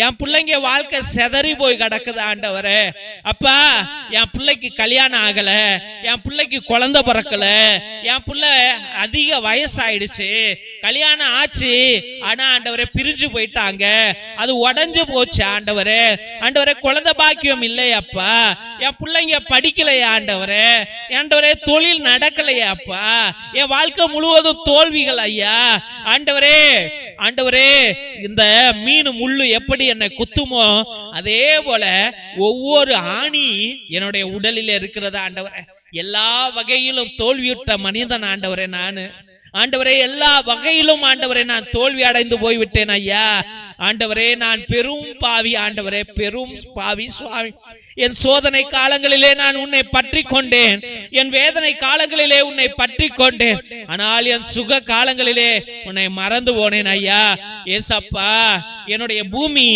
என் பிள்ளைங்க வாழ்க்கை செதறி போய் கிடக்குது ஆண்டவரே. அப்பா, என் பிள்ளைக்கு கல்யாணம் ஆகல, என் பிள்ளைக்கு குழந்தை பிறக்கல, என் பிள்ளை அதிக வயசாயிடுச்சு, கல்யாணம் ஆச்சு, ஆனா ஆண்டவரே பிரிஞ்சு போயிட்டாங்க, அது உடஞ்சு போச்சு ஆண்டவரே. ஆண்டவரே குழந்தை பாக்கியம் இல்லையாப்பா, என் பிள்ளைங்க படிக்கலையா ஆண்டவரே, ஆண்டவரே தொழில் நடக்கலையா அப்பா, என் வாழ்க்கை முழுவதும் தோல்விகள் ஐயா. ஆண்டவரே ஆண்டவரே, இந்த மீன் முள்ளு எப்படி என்னை குத்துமோ அதே போல ஒவ்வொரு ஆணி என்னுடைய உடலில் இருக்கிறதா ஆண்டவரே. எல்லா வகையிலும் தோல்வியுற்ற மனிதன் ஆண்டவரே நானு. ஆண்டவரே எல்லா வகையிலும் ஆண்டவரே நான் தோல்வி அடைந்து போய்விட்டேன் ஐயா. ஆண்டவரே நான் பெரும் பாவி ஆண்டவரே, பெரும் பாவி சுவாமி. என் சோதனை காலங்களிலே நான் உன்னை பற்றி கொண்டேன், என் வேதனை காலங்களிலே உன்னை பற்றி கொண்டேன், ஆனால் என் சுக காலங்களிலே உன்னை மறந்து போனேன் ஐயா. ஏசப்பா, என்னுடைய பூமி